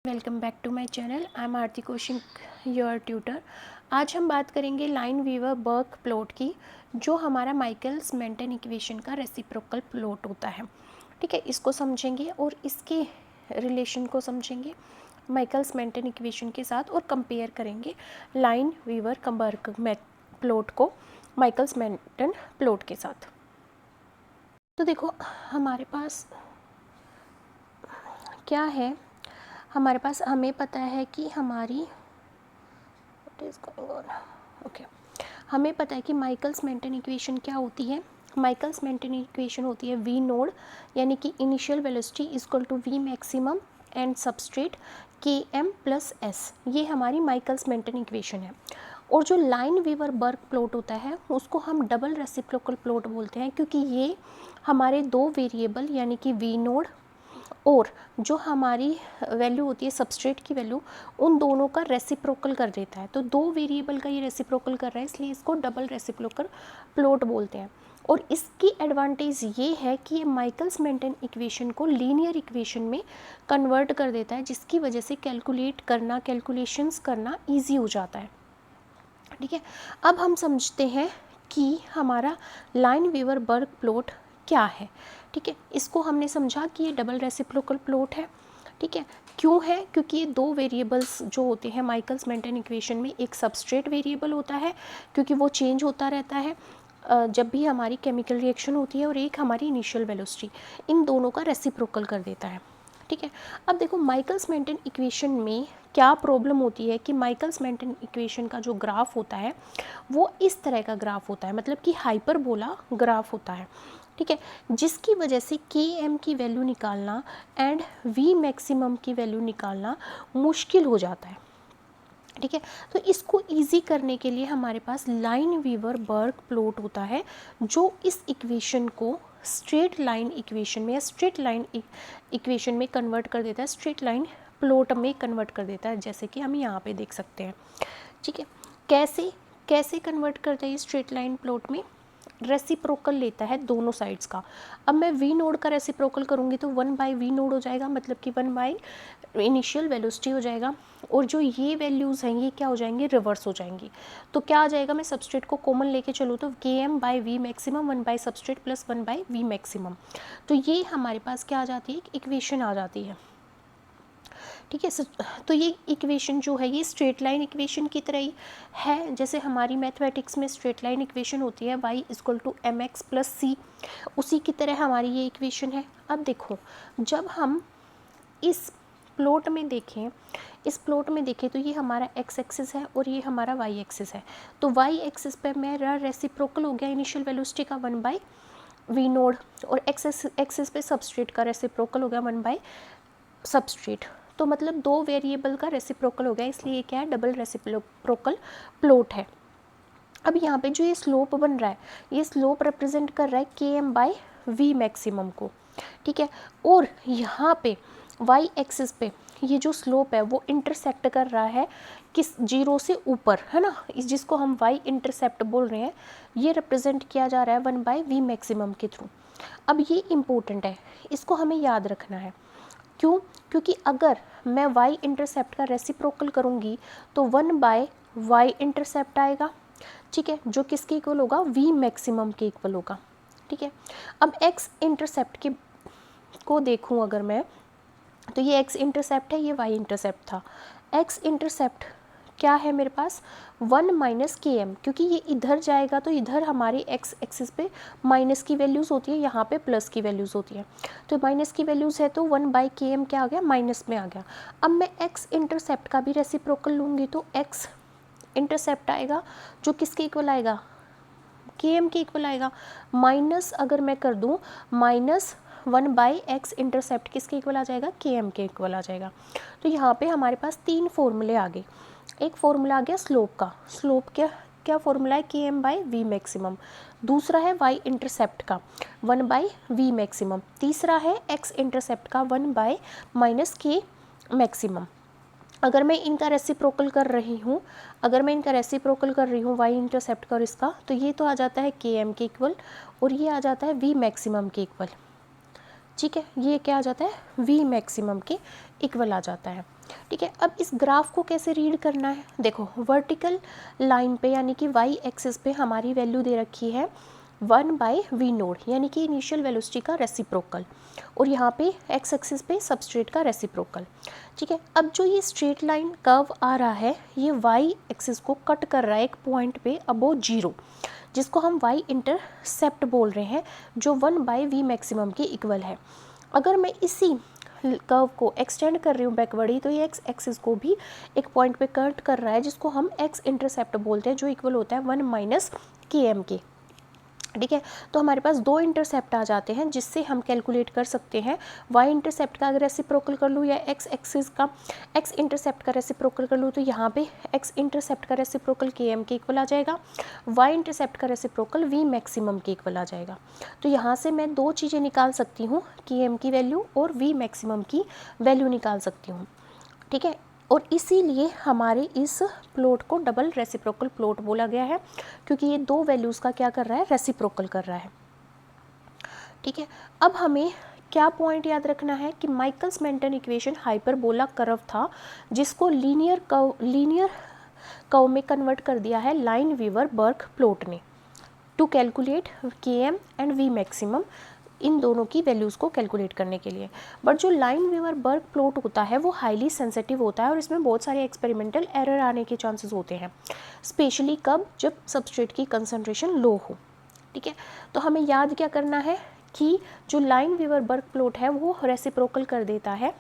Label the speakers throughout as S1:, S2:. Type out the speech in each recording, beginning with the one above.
S1: Welcome back to my channel. I am Aarti Kaushik, your tutor. आज हम बात करेंगे लाइन-वीवर बर्क प्लॉट की, जो हमारा माइकल्स मेंटन इक्वेशन का रेसिप्रोकल प्लॉट होता है। ठीक है, इसको समझेंगे और इसके रिलेशन को समझेंगे माइकल्स मेंटन इक्वेशन के साथ और कंपेयर करेंगे लाइन-वीवर बर्क प्लॉट को माइकल्स मेंटन प्लॉट के साथ। तो देखो, हमारे पास क्या है, हमारे पास हमें पता है कि हमारी हमें पता है कि माइकल्स मेंटन इक्वेशन क्या होती है। माइकल्स मेंटन इक्वेशन होती है वी नोड यानी कि initial velocity equal to V maximum and substrate के एम प्लस एस। ये हमारी माइकल्स मेंटन इक्वेशन है। और जो लाइन-वीवर बर्क प्लॉट होता है उसको हम डबल रेसिप्रोकल प्लॉट बोलते हैं, क्योंकि ये हमारे दो वेरिएबल यानी कि वी नोड और जो हमारी वैल्यू होती है सबस्ट्रेट की वैल्यू, उन दोनों का रेसिप्रोकल कर देता है। तो दो वेरिएबल का ये रेसिप्रोकल कर रहा है, इसलिए इसको डबल रेसिप्रोकल प्लॉट बोलते हैं। और इसकी एडवांटेज ये है कि ये माइकल्स मेंटन इक्वेशन को लीनियर इक्वेशन में कन्वर्ट कर देता है, जिसकी वजह से कैलकुलेशंस करना ईजी हो जाता है। ठीक है, अब हम समझते हैं कि हमारा लाइन-वीवर बर्क प्लॉट क्या है। ठीक है, इसको हमने समझा कि ये डबल रेसिप्रोकल प्लॉट है। ठीक है, क्यों है? क्योंकि ये दो वेरिएबल्स जो होते हैं माइकल्स मेंटन इक्वेशन में, एक सबस्ट्रेट वेरिएबल होता है क्योंकि वो चेंज होता रहता है जब भी हमारी केमिकल रिएक्शन होती है, और एक हमारी इनिशियल वेलोसिटी, इन दोनों का रेसिप्रोकल कर देता है। ठीक है, अब देखो माइकल्स मेंटन इक्वेशन में क्या प्रॉब्लम होती है कि माइकल्स मेंटन इक्वेशन का जो ग्राफ होता है वो इस तरह का ग्राफ होता है, मतलब कि हाइपरबोला ग्राफ होता है। ठीक है, जिसकी वजह से के एम की वैल्यू निकालना एंड वी मैक्सिमम की वैल्यू निकालना मुश्किल हो जाता है। ठीक है, तो इसको इजी करने के लिए हमारे पास लाइन-वीवर बर्क प्लॉट होता है, जो इस इक्वेशन को स्ट्रेट लाइन इक्वेशन में या स्ट्रेट लाइन इक्वेशन में कन्वर्ट कर देता है, स्ट्रेट लाइन प्लॉट में कन्वर्ट कर देता है, जैसे कि हम यहाँ पे देख सकते हैं। ठीक है, कैसे कन्वर्ट करता है ये स्ट्रेट लाइन प्लॉट में? रेसिप्रोकल लेता है दोनों साइड्स का। अब मैं वी नोड का रेसिप्रोकल करूँगी तो 1 बाई वी नोड हो जाएगा, मतलब कि 1 बाई इनिशियल वेलोसिटी हो जाएगा। और जो ये वैल्यूज़ हैं ये क्या हो जाएंगे? रिवर्स हो जाएंगी। तो क्या आ जाएगा? मैं सबस्ट्रेट को कॉमन लेके चलूँ तो K M by V maximum 1 by substrate plus 1 by V maximum. तो ये हमारे पास क्या आ जाती है? इक्वेशन आ जाती है। ठीक है, तो ये इक्वेशन जो है ये स्ट्रेट लाइन इक्वेशन की तरह ही है, जैसे हमारी मैथमेटिक्स में स्ट्रेट लाइन इक्वेशन होती है y equal to m x plus c, उसी की तरह हमारी ये इक्वेशन है। अब देखो, जब हम इस प्लॉट में देखें तो ये हमारा x एक्सिस है और ये हमारा y एक्सिस है। तो y एक्सिस पे मेरा रेसिप्रोकल हो गया इनिशियल वेलोसिटी का 1 बाई वी नोड, और x एक्सिस पे सबस्ट्रेट का रेसिप्रोकल हो गया 1 बाई सबस्ट्रेट। तो मतलब दो वेरिएबल का रेसिप्रोकल हो गया, इसलिए ये क्या है? डबल रेसिप्रोकल प्लॉट है। अब यहाँ पे जो ये स्लोप बन रहा है, ये स्लोप रिप्रेजेंट कर रहा है के एम बाई वी मैक्सिमम को। ठीक है, और यहाँ पे वाई एक्सिस पे ये जो स्लोप है वो इंटरसेक्ट कर रहा है किस? जीरो से ऊपर, है ना, इस जिसको हम वाई इंटरसेप्ट बोल रहे हैं, ये रिप्रेजेंट किया जा रहा है 1 बाई वी मैक्सिमम के थ्रू। अब ये इम्पोर्टेंट है, इसको हमें याद रखना है। क्यों? क्योंकि अगर मैं y इंटरसेप्ट का रेसिप्रोकल करूँगी तो 1 बाय वाई इंटरसेप्ट आएगा। ठीक है, जो किसके इक्वल होगा? v मैक्सिमम के इक्वल होगा। ठीक है, अब x इंटरसेप्ट के को देखूँ अगर मैं, तो ये x इंटरसेप्ट है, ये y इंटरसेप्ट था। x इंटरसेप्ट क्या है मेरे पास? 1 माइनस के एम, क्योंकि ये इधर जाएगा तो इधर हमारी x एक्सिस पे माइनस की वैल्यूज़ होती है, यहाँ पे प्लस की वैल्यूज़ होती है। तो माइनस की वैल्यूज़ है तो 1 बाई के एम क्या आ गया? माइनस में आ गया। अब मैं x इंटरसेप्ट का भी रेसिप्रोकल लूँगी तो x इंटरसेप्ट आएगा जो किसके इक्वल आएगा? के एम के इक्वल आएगा। माइनस अगर मैं कर दूँ, माइनस 1 बाई एक्स इंटरसेप्ट किसके इक्वल आ जाएगा? के एम के इक्वल आ जाएगा। तो यहाँ पे हमारे पास 3 फॉर्मूले आ गए। एक फॉर्मूला आ गया स्लोप का, स्लोप क्या फॉर्मूला है? के एम बाई वी मैक्सिमम। दूसरा है वाई इंटरसेप्ट का 1 बाई वी मैक्सिमम। तीसरा है एक्स इंटरसेप्ट का 1 बाई माइनस के मैक्सिमम। अगर मैं इनका रेसिप्रोकल कर रही हूँ वाई इंटरसेप्ट का और इसका, तो ये तो आ जाता है के एम के इक्वल और ये आ जाता है वी मैक्सिमम के इक्वल। ठीक है, ये क्या आ जाता है? वी मैक्सिमम के इक्वल आ जाता है। ठीक है, अब इस ग्राफ को कैसे रीड करना है, देखो वर्टिकल लाइन पे यानी कि वाई एक्सिस पे हमारी वैल्यू दे रखी है 1/v नोड यानी कि इनिशियल वेलोसिटी का रेसिप्रोकल, और यहाँ पे एक्स एक्सिस पे सबस्ट्रेट का रेसिप्रोकल। ठीक है, अब जो ये स्ट्रेट लाइन कर्व आ रहा है ये वाई एक्सिस को कट कर रहा है एक पॉइंट पे अबो 0, जिसको हम वाई इंटरसेप्ट बोल रहे हैं, जो 1/v मैक्सिमम के इक्वल है। अगर मैं इसी कर्व को एक्सटेंड कर रही हूँ बैकवर्ड, तो ये एक्स एक्सिस को भी एक पॉइंट पे कट कर रहा है, जिसको हम एक्स इंटरसेप्ट बोलते हैं, जो इक्वल होता है 1 - km के। ठीक है, तो हमारे पास दो इंटरसेप्ट आ जाते हैं जिससे हम कैलकुलेट कर सकते हैं वाई इंटरसेप्ट का अगर रेसिप्रोकल कर लूँ या एक्स एक्सिस का एक्स इंटरसेप्ट का रेसिप्रोकल कर लूँ, तो यहाँ पे एक्स इंटरसेप्ट का रेसिप्रोकल km के इक्वल आ जाएगा, वाई इंटरसेप्ट का रेसिप्रोकल वी मैक्सिमम के इक्वल आ जाएगा। तो यहाँ से मैं दो चीज़ें निकाल सकती हूँ, km की वैल्यू और वी मैक्सिमम की वैल्यू निकाल सकती हूँ। ठीक है, और इसीलिए हमारे इस प्लॉट को डबल रेसिप्रोकल प्लॉट बोला गया है, क्योंकि ये दो वैल्यूज़ का क्या कर रहा है, रेसिप्रोकल कर रहा है। ठीक है, अब हमें क्या पॉइंट याद रखना है कि Michaelis Menten equation hyperbola curve था, जिसको लीनियर कर्व में कन्वर्ट कर दिया है लाइन वीवर बर्क प्लॉट ने, to calculate km and v maximum, इन दोनों की वैल्यूज़ को कैलकुलेट करने के लिए। बट जो लाइन वीवर बर्क प्लॉट होता है वो हाईली सेंसिटिव होता है और इसमें बहुत सारे एक्सपेरिमेंटल एरर आने के चांसेस होते हैं, स्पेशली कब, जब सबस्ट्रेट की कंसंट्रेशन लो हो। ठीक है, तो हमें याद क्या करना है कि जो लाइन वीवर बर्क प्लॉट है वो रेसिप्रोकल कर देता है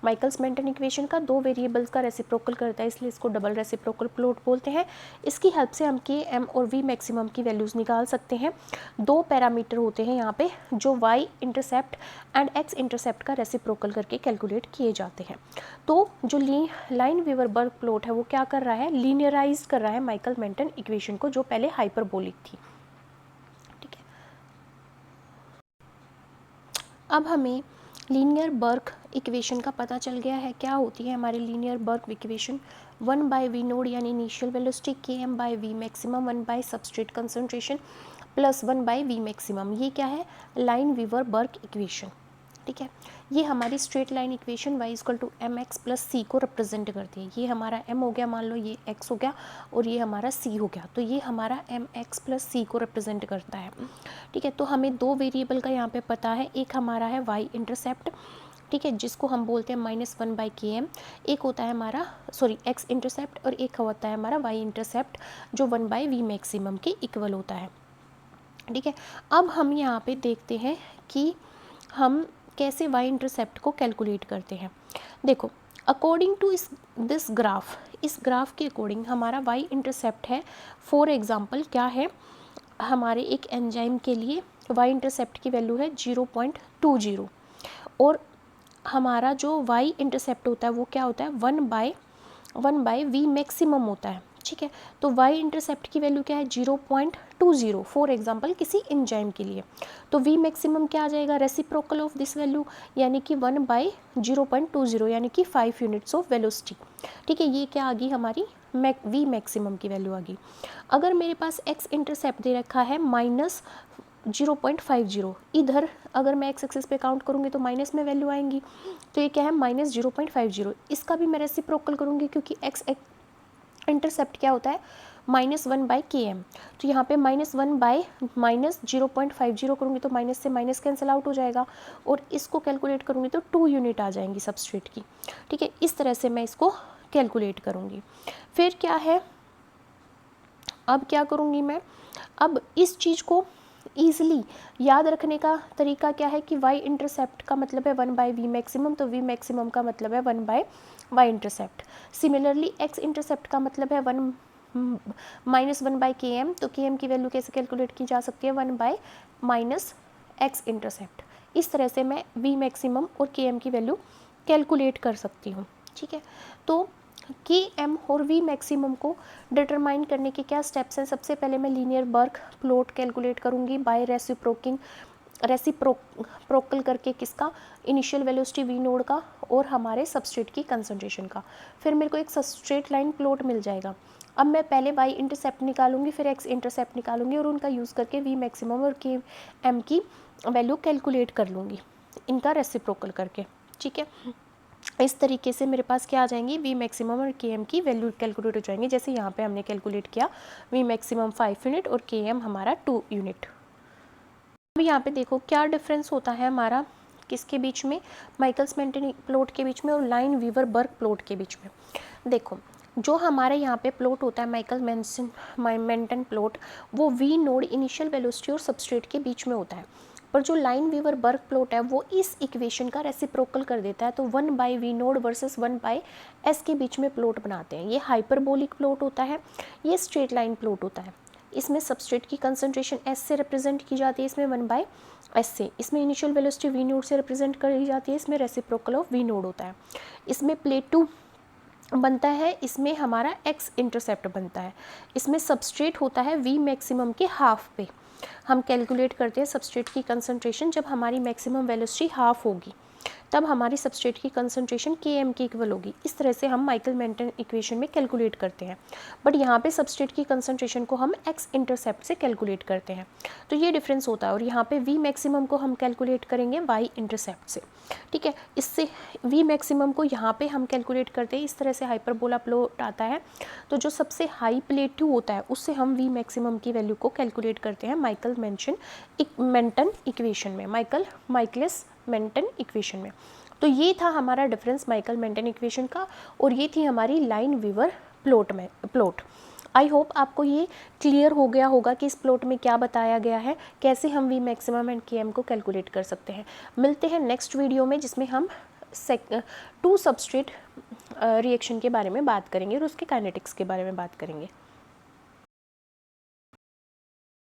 S1: माइकल्स मेंटन इक्वेशन का, दो वेरिएबल्स का रेसिप्रोकल करता है, इसलिए इसको डबल रेसिप्रोकल प्लॉट बोलते हैं। इसकी हेल्प से हम के एम और वी मैक्सिमम की वैल्यूज़ निकाल सकते हैं। दो पैरामीटर होते हैं यहाँ पे जो Y intercept and X intercept का रेसिप्रोकल करके कैलकुलेट किए जाते हैं। तो जो लाइन वीवर बर्क प्लॉट है वो क्या कर रहा है, लीनियराइज कर रहा है माइकल मेंटन इक्वेशन को, जो पहले हाइपरबोलिक थी। ठीक है, अब हमें लीनियर बर्क इक्वेशन का पता चल गया है। क्या होती है हमारी linear Burk equation, 1/v naught यानी initial velocity, km/v maximum 1 substrate concentration plus 1/v maximum, ये क्या है, लाइन वीवर बर्क इक्वेशन। ठीक है, ये हमारी straight line equation y = mx + c को रिप्रेजेंट करती है। ये हमारा m हो गया, मान लो ये x हो गया और ये हमारा c हो गया, तो ये हमारा mx + c को रिप्रेजेंट करता है। ठीक है, तो हमें दो वेरिएबल का यहाँ पे पता है, एक हमारा है y इंटरसेप्ट, ठीक है, जिसको हम बोलते हैं -1/km, एक होता है हमारा x इंटरसेप्ट और एक होता है हमारा y इंटरसेप्ट, जो 1/v मैक्सिमम के इक्वल होता है। ठीक है, अब हम यहाँ पे देखते हैं कि हम कैसे y इंटरसेप्ट को कैलकुलेट करते हैं। देखो, अकॉर्डिंग टू दिस ग्राफ, इस ग्राफ के अकॉर्डिंग हमारा y इंटरसेप्ट है, फॉर एग्जांपल क्या है, हमारे एक एंजाइम के लिए y इंटरसेप्ट की वैल्यू है 0.20 और हमारा जो y इंटरसेप्ट होता है वो क्या होता है, 1/v मैक्सिमम होता है। ठीक है, तो y इंटरसेप्ट की वैल्यू क्या है, 0.20 फॉर एग्जांपल किसी एंजाइम के लिए, तो v मैक्सिमम क्या आ जाएगा, रेसिप्रोकल ऑफ दिस वैल्यू, यानी कि 1/0.20 यानी कि 5 यूनिट्स ऑफ वेलोसिटी। ठीक है, ये क्या आ गई हमारी v मैक्सिमम की वैल्यू आ गई। अगर मेरे पास x इंटरसेप्ट दे रखा है -0.50, इधर अगर मैं x एक्सिस पे काउंट करूँगी तो माइनस में वैल्यू आएंगी, तो ये क्या है -0.50, इसका भी मैं रेसिप्रोकल करूँगी क्योंकि x इंटरसेप्ट क्या होता है, -1/km, तो यहाँ पे -1/-0.50 करूँगी तो माइनस से माइनस कैंसिल आउट हो जाएगा, और इसको कैलकुलेट करूँगी तो 2 यूनिट आ जाएंगी सबस्ट्रेट की। ठीक है, इस तरह से मैं इसको कैलकुलेट करूँगी। फिर क्या है, अब क्या करूँगी मैं, अब इस चीज़ को ईजिली याद रखने का तरीका क्या है कि y इंटरसेप्ट का मतलब है 1/v मैक्सिमम, तो v मैक्सिमम का मतलब है 1/y intercept. Similarly x intercept का मतलब है -1/km, तो km की वैल्यू कैसे कैलकुलेट की जा सकती है, 1/-x इंटरसेप्ट। इस तरह से मैं v मैक्सिमम और km की वैल्यू कैलकुलेट कर सकती हूँ। ठीक है, तो km और v मैक्सिमम को डिटरमाइन करने के क्या स्टेप्स हैं, सबसे पहले मैं लीनियर बर्क प्लॉट कैलकुलेट करूँगी बाय रेसिप्रोकल करके, किसका, इनिशियल वेलोसिटी v नोड का और हमारे सबस्ट्रेट की कंसंट्रेशन का। फिर मेरे को एक स्ट्रेट लाइन प्लॉट मिल जाएगा। अब मैं पहले y इंटरसेप्ट निकालूंगी, फिर x इंटरसेप्ट निकालूंगी और उनका यूज़ करके v मैक्सिमम और km की वैल्यू कैलकुलेट कर लूँगी, इनका रेसिप्रोकल करके। ठीक है, इस तरीके से मेरे पास क्या आ जाएंगी, वी मैक्सिमम और के एम की वैल्यू कैलकुलेट हो जाएंगे। जैसे यहाँ पे हमने कैलकुलेट किया वी मैक्सिमम 5 यूनिट और के एम हमारा 2 यूनिट। अब यहाँ पे देखो क्या डिफरेंस होता है हमारा किसके बीच में, माइकल्स मेंटन प्लॉट के बीच में और लाइन वीवर बर्ग प्लॉट के बीच में। देखो जो हमारे यहाँ पे प्लॉट होता है माइकल मेंटन प्लॉट, वो वी नोड इनिशियल वेलोसिटी और सबस्ट्रेट के बीच में होता है, पर जो लाइन वीवर बर्ग प्लॉट है वो इस इक्वेशन का रेसिप्रोकल कर देता है। तो 1 by V naught versus 1 by S के बीच में प्लॉट बनाते हैं। ये हाइपरबोलिक प्लॉट होता है, ये स्ट्रेट लाइन प्लॉट होता है। इसमें सबस्ट्रेट की कंसंट्रेशन एस से रिप्रेजेंट की जाती है, इसमें 1 बाई एस से। इसमें इनिशियल वेलोसिटी वी नोड से रिप्रेजेंट करी जाती है, इसमें रेसिप्रोकल ऑफ वी नोड होता है। इसमें प्लेट 2 बनता है, इसमें हमारा एक्स इंटरसेप्ट बनता है। इसमें सबस्ट्रेट होता है वी मैक्सिमम के हाफ पे। हम कैलकुलेट करते हैं सबस्ट्रेट की कंसंट्रेशन जब हमारी मैक्सिमम वेलोसिटी हाफ होगी, तब हमारी सबस्ट्रेट की कंसंट्रेशन के एम के इक्वल होगी। इस तरह से हम माइकल मेंटन इक्वेशन में कैलकुलेट करते हैं, बट यहाँ पे सबस्ट्रेट की कंसंट्रेशन को हम एक्स इंटरसेप्ट से कैलकुलेट करते हैं। तो ये डिफरेंस होता है। और यहाँ पे वी मैक्सिमम को हम कैलकुलेट करेंगे वाई इंटरसेप्ट से, ठीक है। इससे वी मैक्सिमम को यहाँ पे हम कैलकुलेट करते हैं, इस तरह से हाइपरबोला प्लॉट आता है। तो जो सबसे हाई प्लेट्यू होता है उससे हम वी मैक्सिमम की वैल्यू को कैलकुलेट करते हैं माइकल मेंटन इक्वेशन में, माइकलिस मेंटन इक्वेशन में। तो ये था हमारा डिफरेंस माइकल मेंटन इक्वेशन का, और ये थी हमारी line weaver plot. I hope आपको ये क्लियर हो गया होगा कि इस प्लॉट में क्या बताया गया है, कैसे हम वी मैक्सिमम एंड के एम को कैलकुलेट कर सकते हैं। मिलते हैं नेक्स्ट वीडियो में, जिसमें हम 2 सबस्ट्रेट रिएक्शन के बारे में बात करेंगे और उसके काइनेटिक्स के बारे में बात करेंगे।